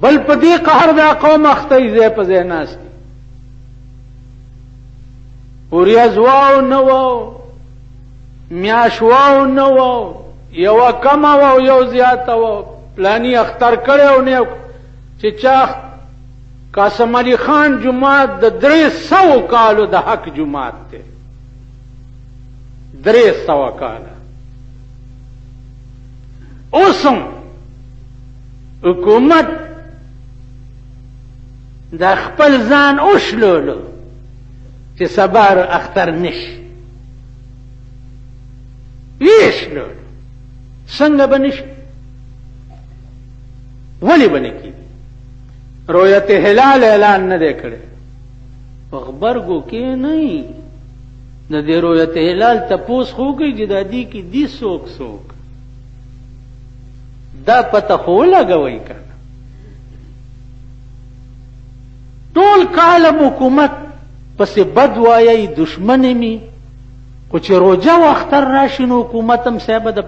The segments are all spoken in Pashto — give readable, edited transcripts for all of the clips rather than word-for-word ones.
بل په دې قهر دا قوم اخته ځای په ځای ناست دي. وریځ واو نه واو، میاش واو نه واو، یوه کمه واو یو زیاته واو، پلانی اختر کړی و نه چې چا قاسم علي خان جماعت د 300 کالو د حق جماعت دی. 300 کاله اوسم حکومت د خپل ځان اوشلولو چې سبا اختر نشي ویشلولو. څنګه به نشي؟ ولې به نه کېږي؟ رؤیت هلال اعلان نه دی کړی، په غبرګو کې نه د دې رؤیت هلال تپوس خو کوي چې د دې کې دي څوک څوک، دا پته خو لګوئ کنه. ټول کالم حکومت پسې بد وایي، دشمن می، خو چې روجه و اختر راشي نو حکومت هم صاحب د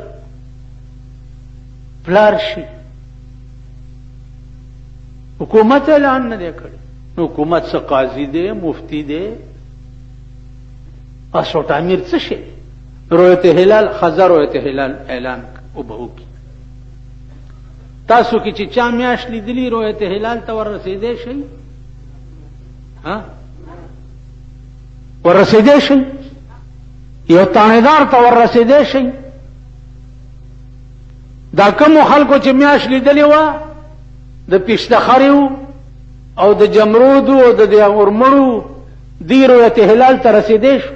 پلار شي. حکومت اعلان نه دی کړی، نو حکومت څه قاضي دی، مفتی دی، اسوټ امیر څه شي؟ رؤیت هلال خزر رؤیت هلال اعلان وبو کی. تاسو کې چې چا میاش لیدلی رؤیت هلال ته ور رسیدې شي؟ ها ور رسیدې شي؟ یو تانیدار ته ور رسیدې شي؟ دا کوم خلکو چې میاش لیدلی و د پیشتخریو او د جمرودو او د اورمړو دی رؤیت هلال ته رسیدې شو.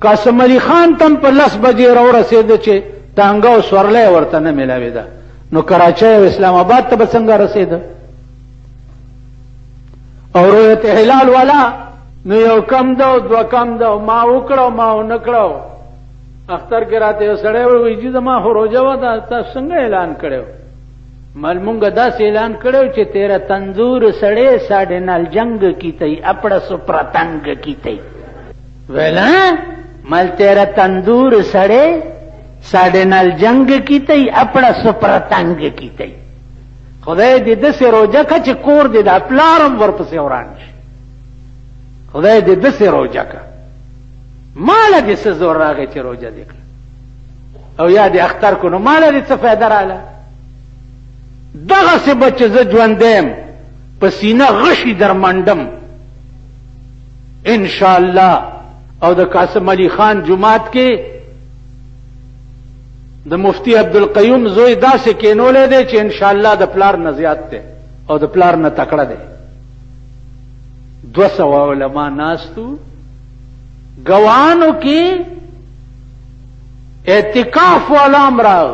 قاسم علي خان تم په 10 بجې را ورسېده چې ټانګه او سورلی ورته نه میلاوېده، نو کراچۍ او اسلام آباد ته به څنګه رسېده؟ او رؤیت هلال والا نو یو کم ده او 2 کم ده، ما وکړو ما ونه کړو. اختر کې راته یو سړی وایي چې زما خو روژه وه، دا تاسو څنګه اعلان کړی و؟ مل مونږ داسې اعلان کړی چې تیرا تنظور سړی ساډے نال جنگ کیتی اپڑا سپرا تنگ کیتی. ویلا مل تیرا تندور سڑے ساڑے نال جنگ کیتی اپڑا سپرا تنگ کیتی. خدای دې دسې روجه که چې کور دې دا پلارم ورپسې وران شي. خدای دې دسې روجه که ماله دې څه زور راغی چې روجه دې کړه او یا دې اختر کو نو ماله دې څه فایده راله؟ دغسې به چې زه ژوندی یم په سینه غشي در منډم انشاءالله. او د قاسم علي خان جماعت کې د مفتی عبدالقیوم زوی داسې کینولی دی چې انشاءالله د پلار نه زیات دی او د پلار نه تکړه دی. 200 علما ناستو، ګوانو کې اعتکاف والا راغ،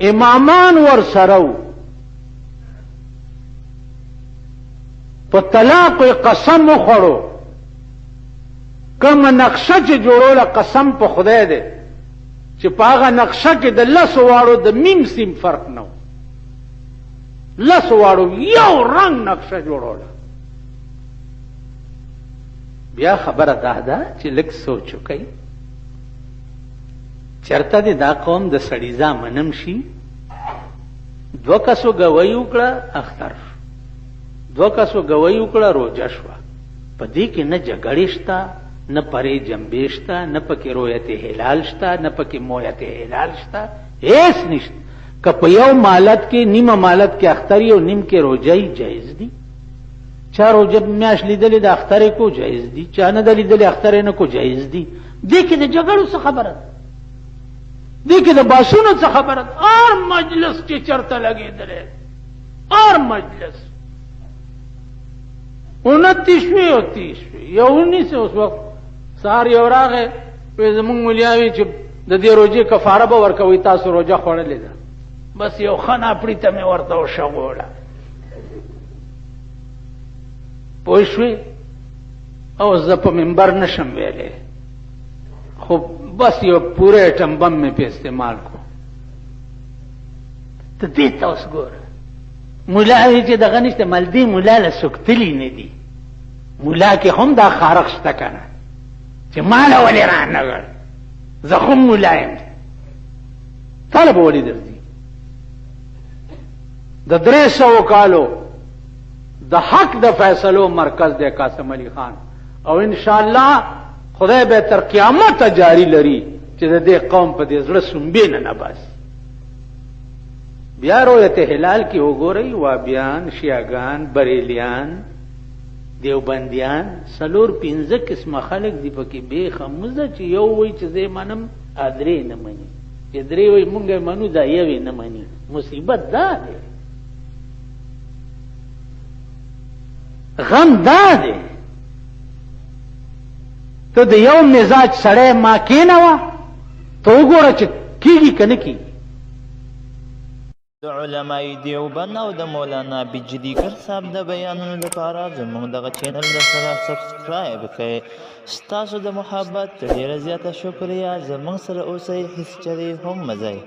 امامان ور سره و، په طلاق قسم وخوړو. کوم نقشه چې جوړوله قسم په خدای دی چې په هغه نقشه کې د 10 واړو د میم سیم فرق نه و. 10 واړو یو رنگ نقشه جوړوله. بیا خبره ده چې لږ سوچ وکئ، چرته دې دا قوم د سړي زامنم شي. 2 کسو ګوی وکړه اختر شو، 2 کسو ګوی وکړه روجه شوه. په دې کې نه جګړې شته، نه پرې جنبې شته، نه پکې رؤیت هلال شته، نه پکې مویت هلال شته، هیڅ نشته. که په یو مالت کې نیمه مالت کې اختر او نیم کې روجه جایز دي. چا روجه میاش لیدلې د اختر کو جایز دي، چا نه د لیدلې اختر نه کو جایز دي. دې کې د جګړو څه خبره ده؟ دې کې د باسونو څه خبره ده؟ اور مجلس چې چرته لګېدلی، اور مجلس 29 شوې او 30 شوې، یو 19 اوس وخت سهار یو راغی وایي زمونږ مولیاوي چې د دې روجې کفاره به ورکوئ، تاسو روجه خوړلې ده. بس یو ښه ناپړي ته مې ورته وشغوله. پوه شوې؟ او زه په منبر نشم ویلی، خو بس یو پوره ایټم بم مې په استعمال کو. ته دې ته اوس ګوره، مولا وایي چې دغه نشته، مل دې مولا له څوک تلي نه دي. مولا کې هم دا خارق شته که نه چې ماله ولې رانغړ، زه خو مولا یم، تاله به ولې درځي؟ د 300 کالو د حق د فیصلو مرکز دی قاسم علي خان او ان شاء الله خدای به تر قیامت جاری لري چې د دې قوم په دې زړه سنبې نه باسي. بیا رؤیت هلال کې وګورئ وابیان، شیعاګان، بریلیان، دیوبندیان، 4-5 قسمه خلک دي پکې بے خمزه چې یو وایي چې زه منم ادرې نه مني، چې درې وایي مونږ منو دا یوې نه مني. مصیبت دا دی، غم دا دی. ته د یو مزاج سړی ما کېنوه، ته وګوره چې کېږي که نه کېږي. د علماء دیوبند او د مولانا بجلیګر صاحب د بیانونو لپاره زموږ دغه چینل سره سبسکرایب کړئ. ستاسو د محبت ډېره زیاته شکریه. زموږ سره اوسئ، هېڅ چرې هم مه ځئ.